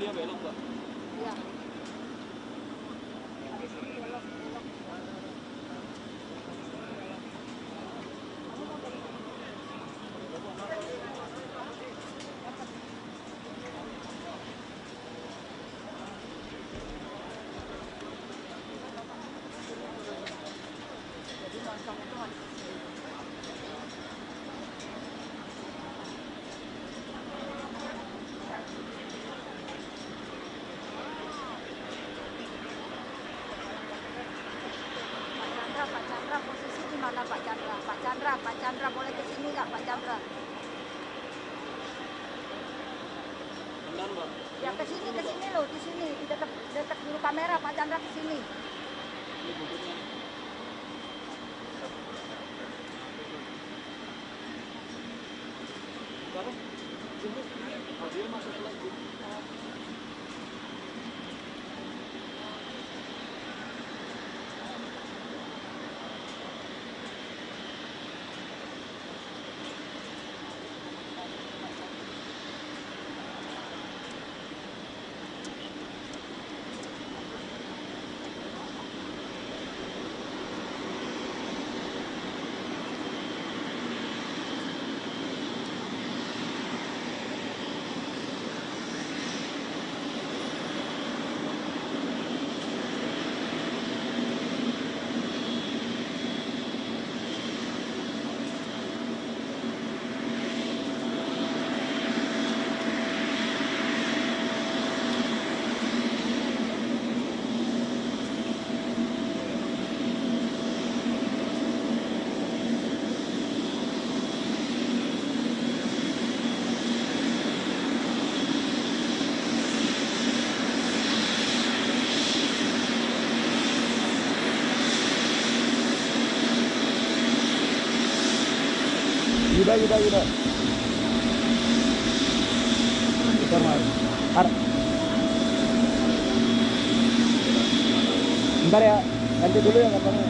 dia belok, Pak. Iya. Jadi lonceng itu harus kesini. Pak Chandra, posisi di mana Pak Chandra? Pak Chandra boleh ke sini nggak Pak Chandra? Benar, Mbak. Ya ke sini loh, di sini, di dekat dulu kamera Pak Chandra ke sini. Ini buntutnya nih. Sekarang, sini. Oh, dia masuk lagi. Yuda. Bentar, Mas. Bentar ya, ganti dulu ya katanya.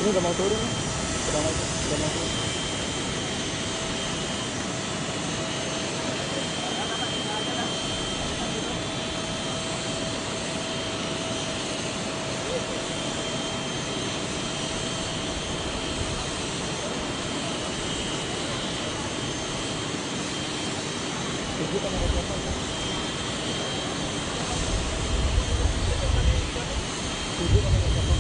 Ini udah mau turun. Udah mau turun. Tujuh kan ada berapa? Tujuh kan ada berapa?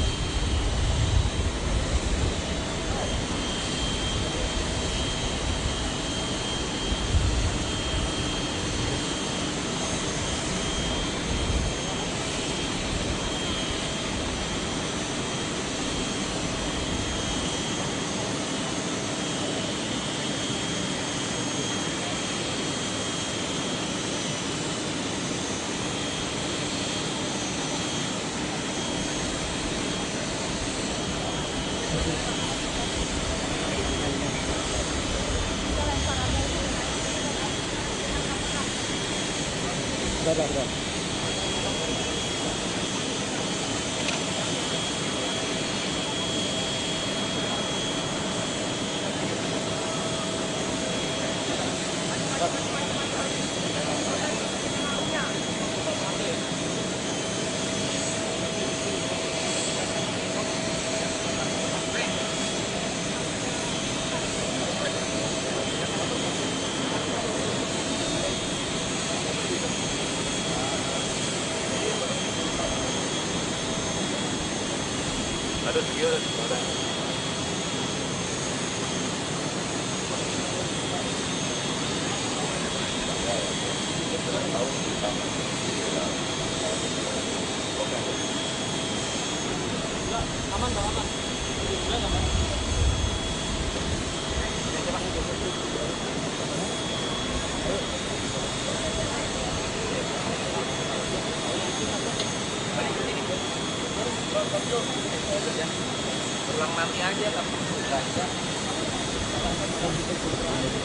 Udah. Ada sekian orang. Aman, aman. Aman. Pulang nanti aja tapi Nanti lari cuma lari.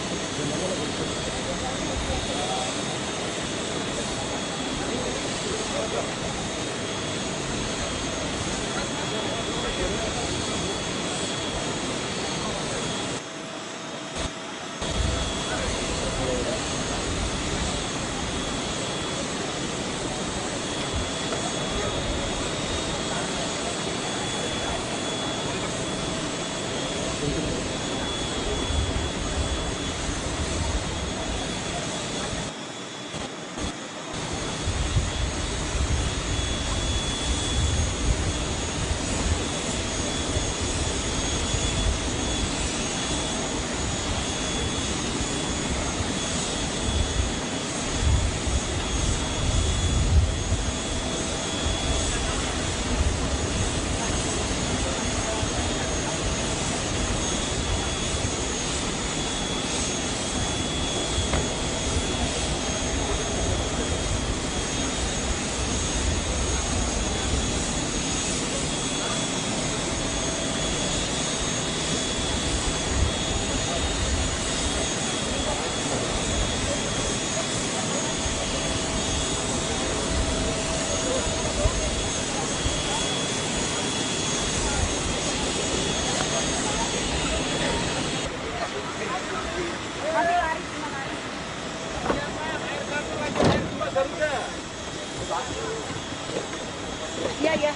Iya.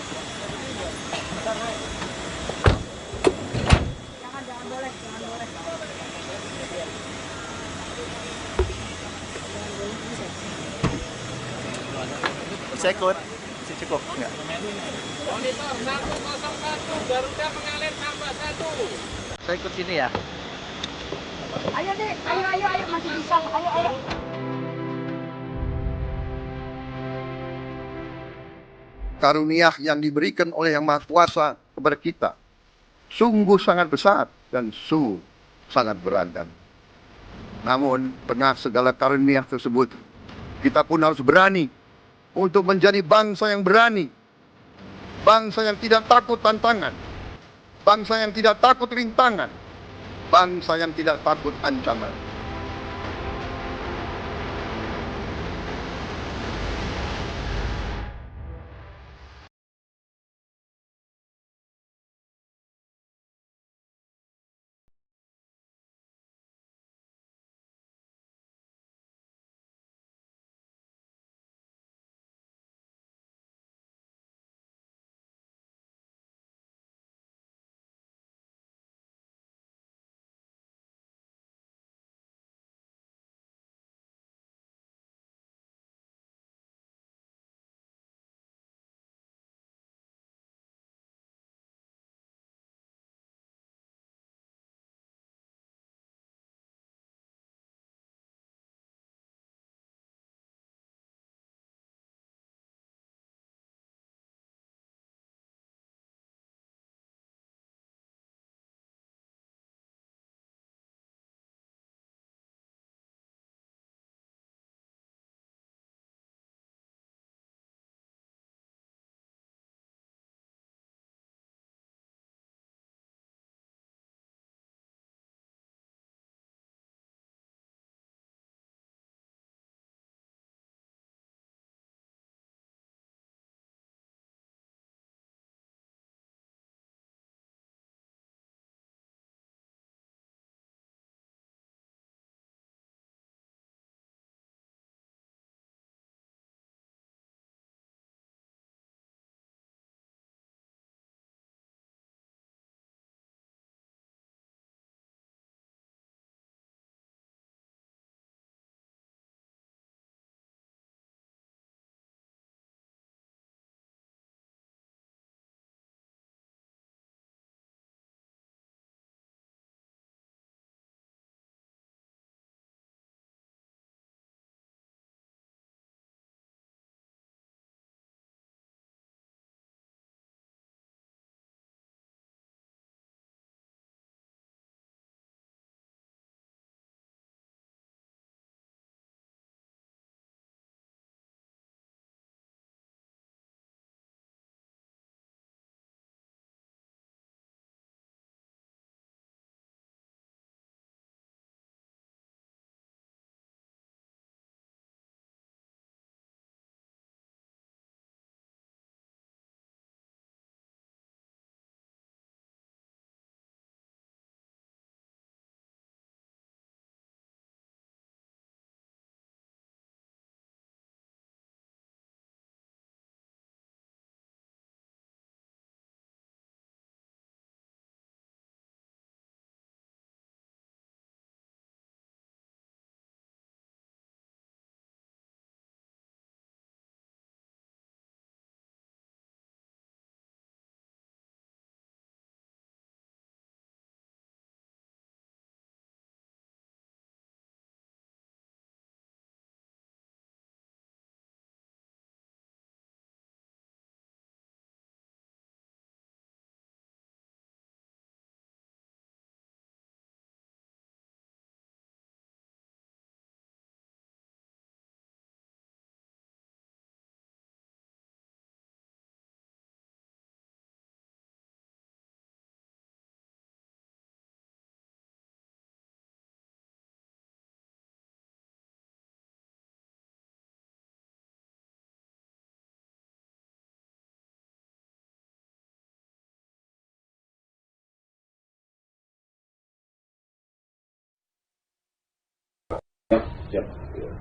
Jangan boleh. Bisa ikut? Masih cukup? Enggak? Monitor 101 Garuda mengalir tambah 1. Saya ikut sini ya? Ayo deh, ayo masih bisa. Ayo. Karunia yang diberikan oleh Yang Maha Kuasa kepada kita sungguh sangat besar dan sungguh sangat beragam. Namun, tengah segala karunia tersebut, kita pun harus berani untuk menjadi bangsa yang berani, bangsa yang tidak takut tantangan, bangsa yang tidak takut rintangan, bangsa yang tidak takut ancaman.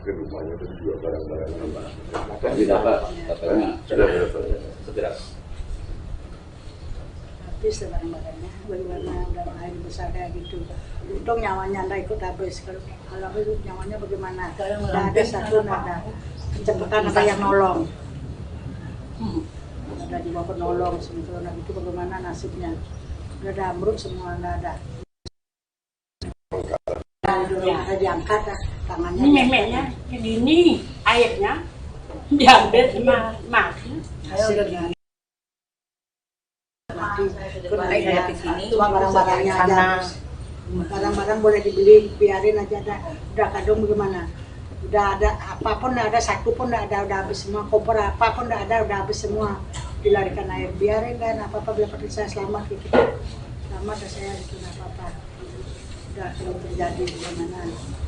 ke rumahnya dan juga barang-barang tambah. Akan didapat katanya. Sudah Segera. Habis barang-barangnya, bagaimana udah air besar kayak gitu. Untung nyawanya nggak ikut habis. Kalau itu nyawanya bagaimana? Nggak ada satu, nggak ada. Kecepatan ada yang nolong. Ada dibawa penolong, sebetulnya itu bagaimana nasibnya? Udah ada ambruk semua, nggak ada. Ada diangkat tangannya. Ini memeknya jadi ini airnya diambil sama mati. Hasilnya cuma barang-barangnya aja. Barang-barang boleh dibeli, biarin aja dah. Udah kadung bagaimana? Udah ada apapun, udah ada satu pun udah ada, udah habis semua. Koper apapun udah ada, udah habis semua. Dilarikan air, biarin kan apa-apa bila pergi saya selamat gitu. Selamat dan saya itu apa-apa. Udah kalau terjadi bagaimana?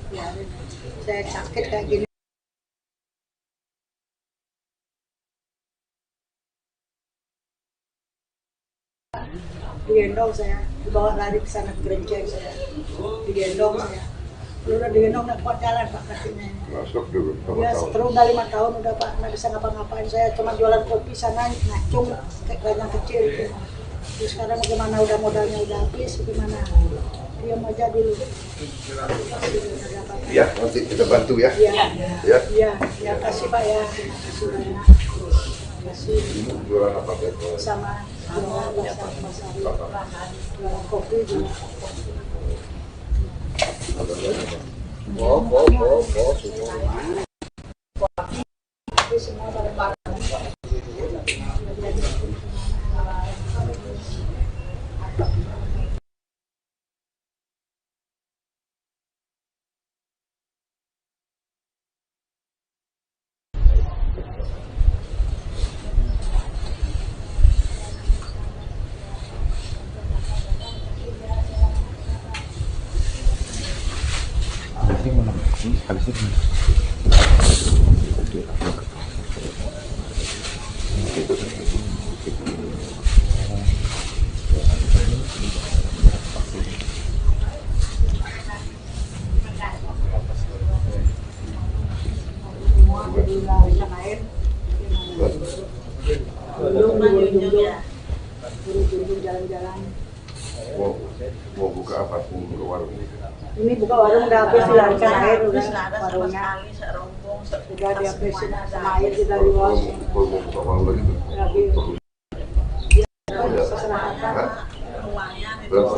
Biarin. Saya sakit kayak gini. Digendong saya, dibawa lari ke sana ke Gerenceng saya, digendong saya. Udah digendong nggak kuat jalan Pak kakinya. Masuk dulu. Ya seteru udah 5 tahun udah Pak, nggak bisa ngapa-ngapain. Saya cuma jualan kopi sana ngacung kayak gajah kecil itu. Terus sekarang bagaimana udah modalnya udah habis, bagaimana? Diam aja dulu. Ya, nanti kita bantu ya. Iya, Ya. iya, ya kasih Pak ya, kasih banyak. Kasih Jualan apa Pak? sama jualan jualan kopi juga. Semua barang-barang. Jalan-jalan. Mau buka apa? Mau buka warung. Ini buka warung udah habis dilarikan air udah warungnya. Udah dihabisin sama air di dari luar. Mau buka warung lagi tuh. Lagi. Berapa?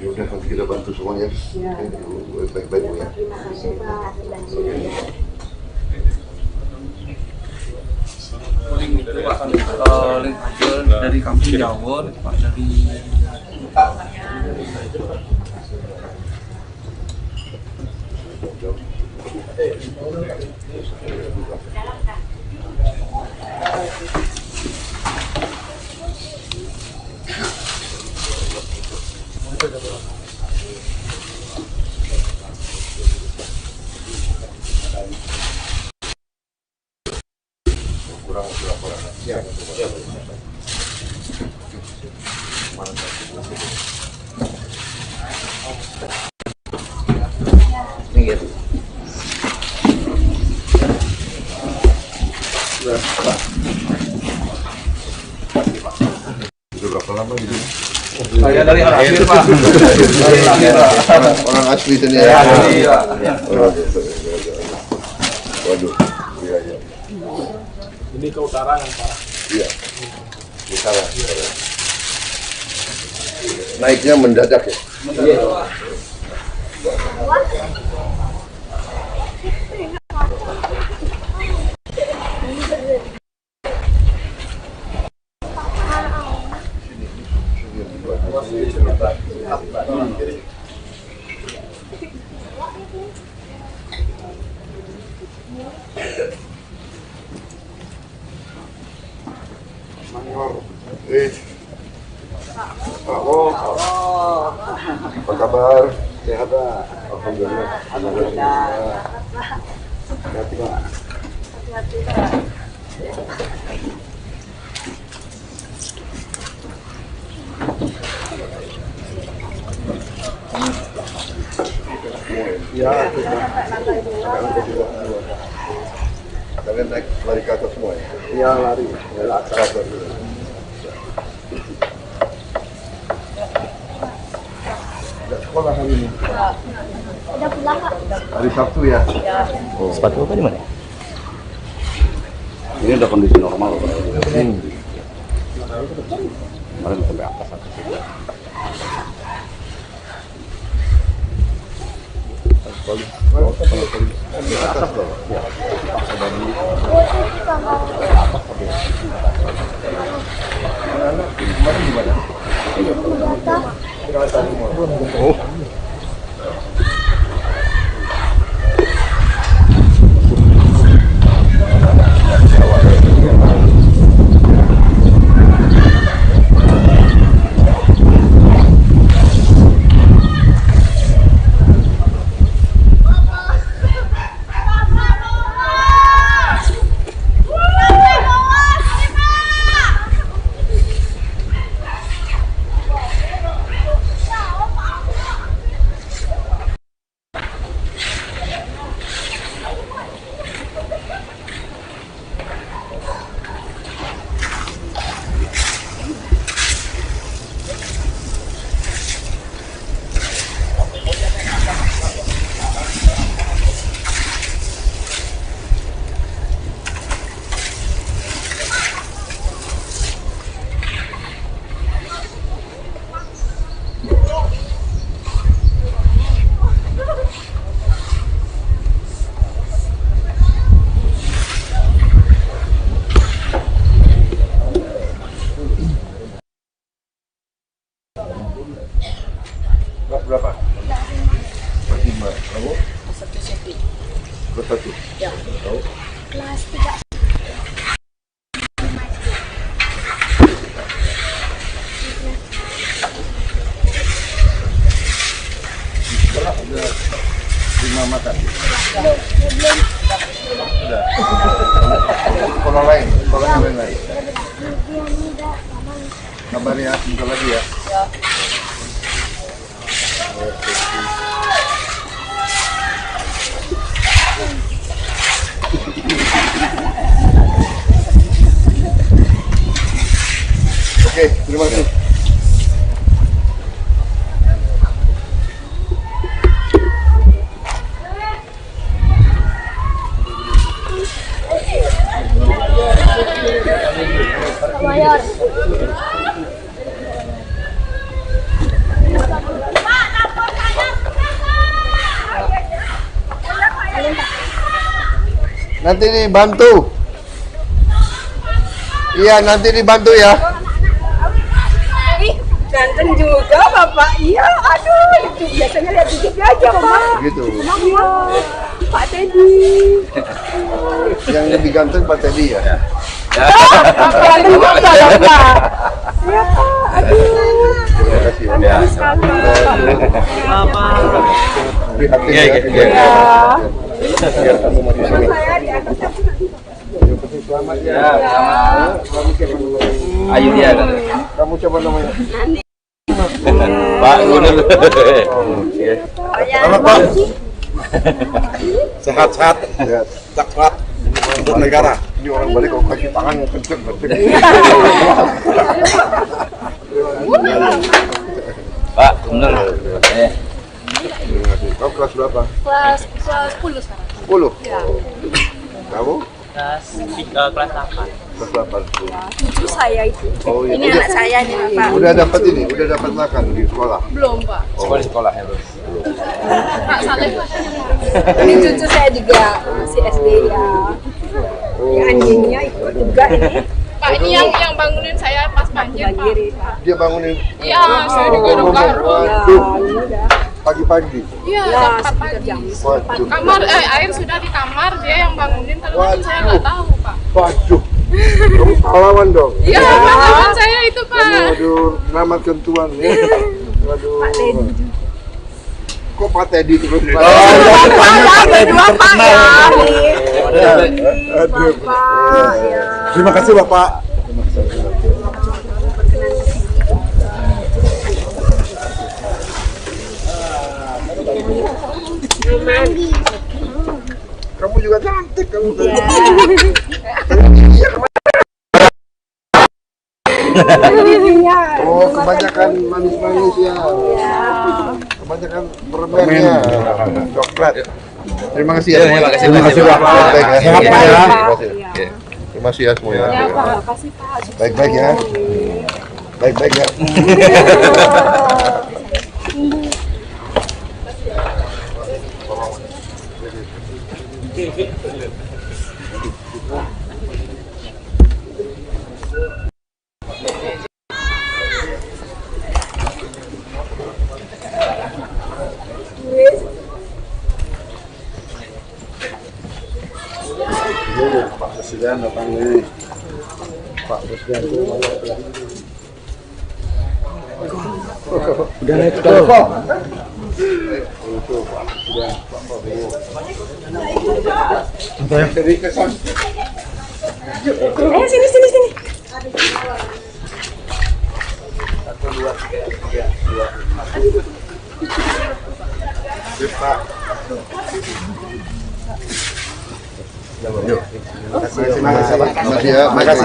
Ya udah nanti kita bantu semuanya. Ya. Baik-baik ya. Terima kasih Pak. Dari kampung Jawon, Pak, dari Kurang berapa orang? Ya. pinggir. Sudah berapa lama di sini? Saya dari akhir, Pak. Dari akhir, Pak. Orang asli sini Saya ya. asli, Pak. Waduh, iya iya. Ini ke utara yang parah. Iya. Di sana. Naiknya mendadak ya. Apa kabar? Sehat Pak? Alhamdulillah. Alhamdulillah. Hati-hati Pak. Hati-hati Pak. Kalian naik lari ke atas semua ya? Iya lari. Nggak sekolah hari ini? Udah pulang, Pak. Hari Sabtu ya? Oh. Sepatu Bapak di mana? Ini udah kondisi normal. Kemarin sampai atas. Di atas loh. Ya. Kemarin gimana? Oh. Berapa? 5. Kamu? 1 cm. Bersatu. Ya. Tahu? Kelas 3. Sekolah sudah 5 makan. Belum. Sudah. Sekolah lain, sekolah yang lain. Kabar ya, sebentar lagi ya. Oke, terima kasih. Mayor. Nanti dibantu. Iya, nanti dibantu ya. Ih, ganteng juga Bapak. Iya, aduh, itu biasanya lihat YouTube-nya aja, Pak. Gitu. Iya, Pak Teddy. Yang lebih ganteng Pak Teddy ya. Bapak juga, Pak. Iya, Pak. Aduh. Terima kasih. Ya. Prihatin ya. Iya. Biar kamu masih sini. Saya di atasnya. Yang penting selamat ya. Kamu siapa namanya? Ayo dia. Kamu siapa namanya? Pak Gubernur. Selamat Pak. Sehat-sehat. Ya. Sehat untuk negara. Ini orang balik kalau kaki tangan kenceng. Pak Gubernur. Terima kasih. Kau kelas berapa? Kelas 10 sekarang. 10? Ya. Kamu? Kelas 8. Kelas 8. Cucu saya itu. Oh iya. Ini anak saya nih, Bapak. Udah dapat ini? Udah dapat makan di sekolah? Belum, Pak. Sekolah ya, Bro. Ini cucu saya juga masih SD ya. Ini anjingnya ikut juga ini. Pak, ini yang bangunin saya pas banjir, Pak. Banjir, Pak. Dia bangunin. Iya, saya juga udah baru. Ya, Waduh, ini udah. pagi-pagi. Iya, Ya, jam 4 sekitar pagi. jam Waduh. Kamar, air sudah di kamar, dia yang bangunin, kalau kan saya nggak tahu, Pak. Waduh. Kamu pahlawan dong. Iya, pahlawan saya itu, Pak. Waduh, selamatkan Tuhan ya. Waduh. Kok Pak Teddy terus? Ada dua Pak ya. Aduh. Bapak ya. Terima kasih Bapak. Mandi. Kamu juga cantik kamu. Iya. Oh, kebanyakan manis-manis ya. Kebanyakan permennya, coklat. Terima kasih ya. Terima kasih. Terima kasih Pak. Baik ya. Sehat, Pak, ya. Terima kasih ya semuanya. Ya Pak, makasih Pak. Baik-baik ya. Baik-baik ya. Pak Presiden datang nih. Pak Presiden tuh udah naik tuh. Itu Pak Presiden, Pak Prabowo. Dari kesan. Sini. Satu, dua, tiga. Pak. Terima kasih Pak. Terima kasih.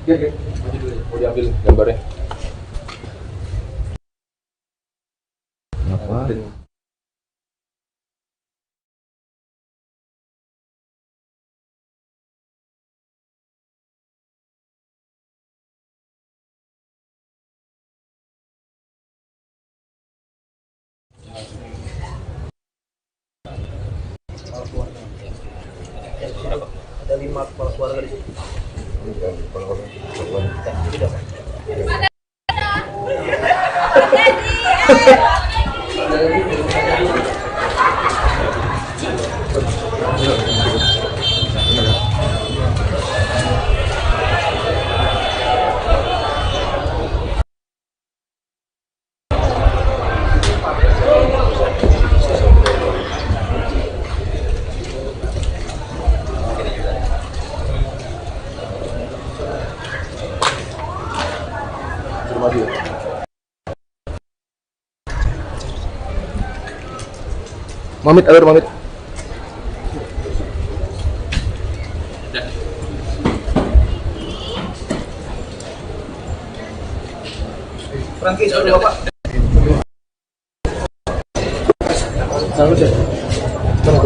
Oke. Mau diambil gambarnya. Ada 5 kepala keluarga di sini. Mamit, alur mamit. Frankie, sudah Bapak. Salut ya. Mana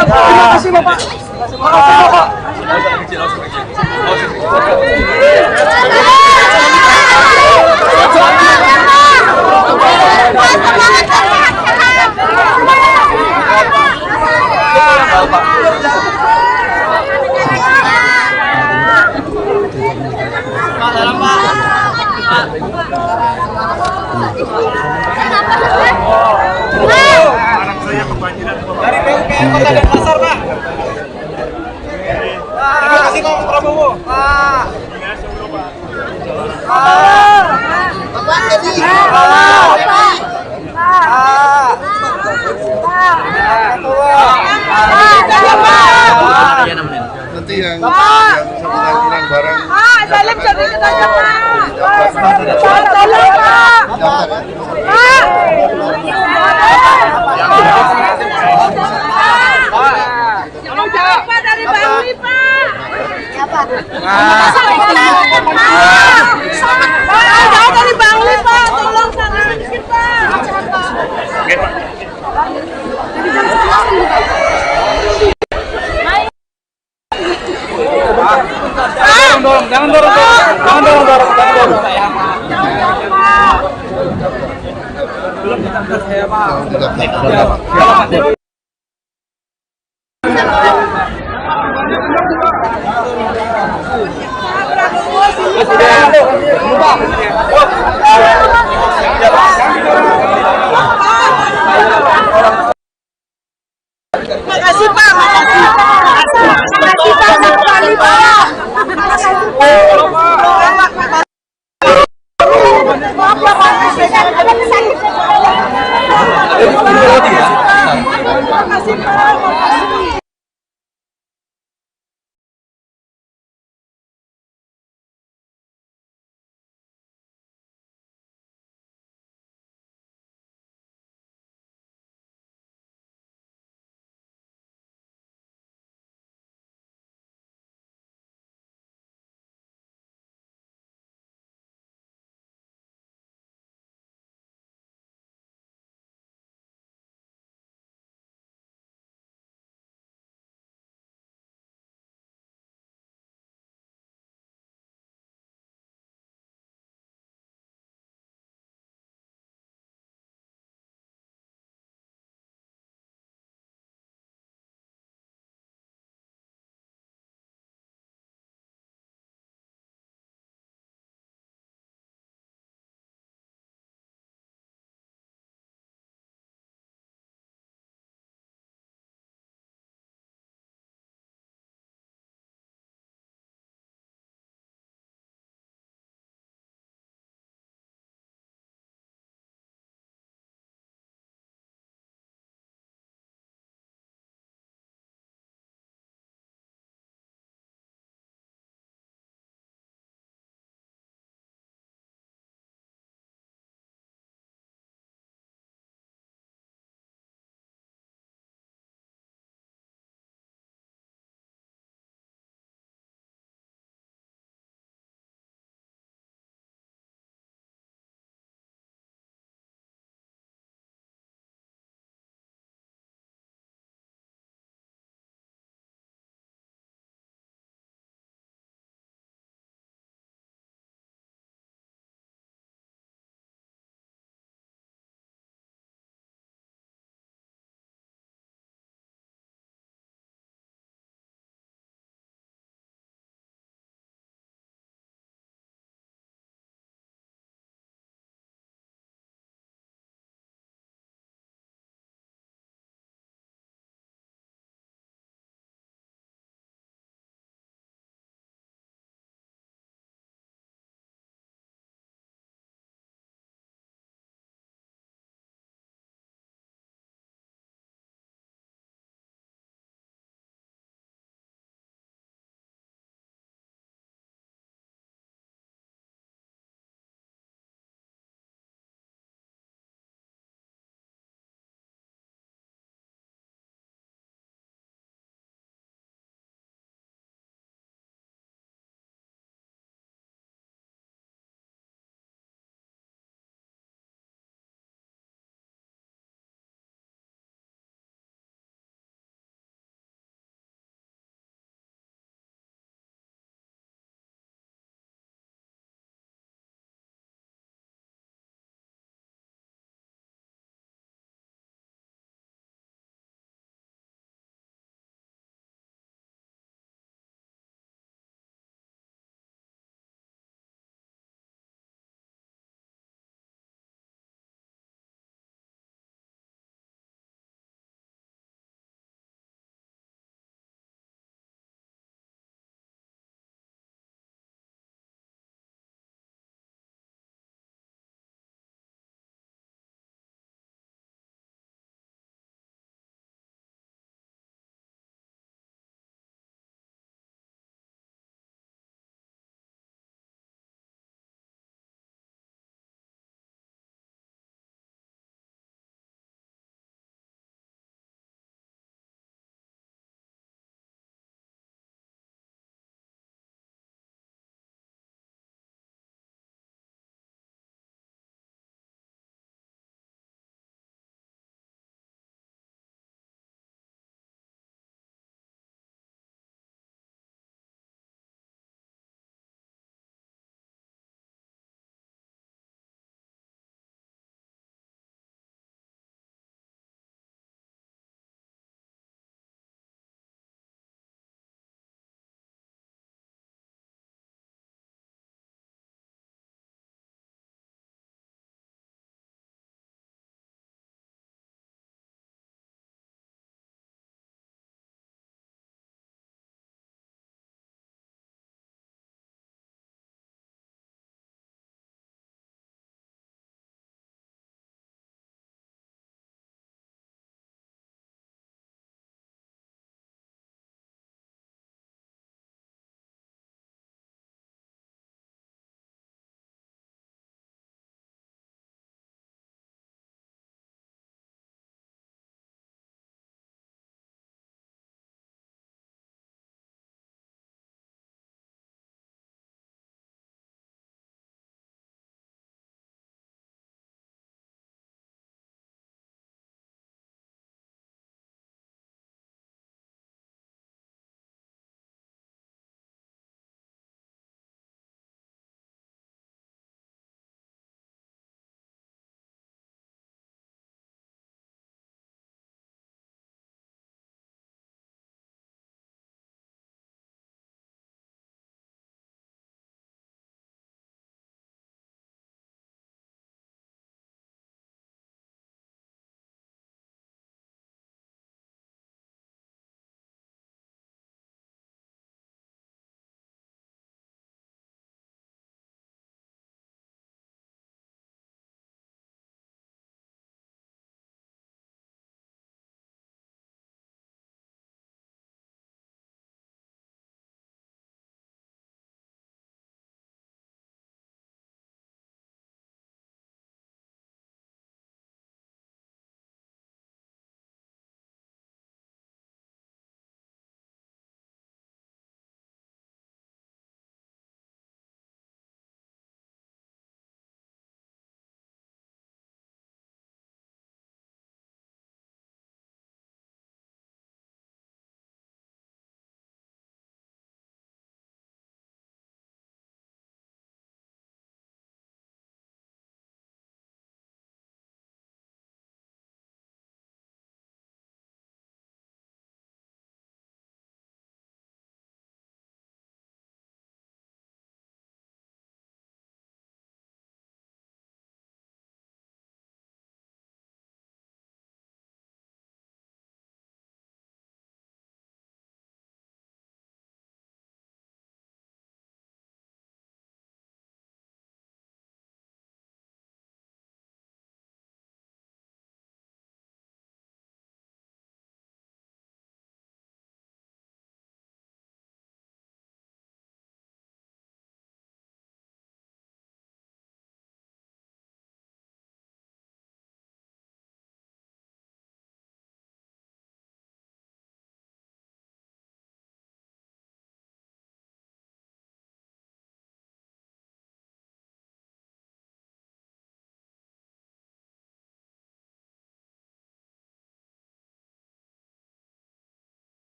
siap. Terima kasih Bapak. Makasih Bapak. Dari PUPR Kota Denpasar, Pak. Terima kasih Pak Prabowo. Pak. Nanti yang bilang barang. Salim jadi ketanya Pak. Tolong Pak dari Bangli Pak. Siapa? Jauh dari Bangli Pak, tolong sana dikit Pak. Oke Pak. Jangan dorong. Belum ditangkap saya Pak. Makasih Pak, makasih Pak, sekali Pak. Maaf ya Pak, makasih Pak.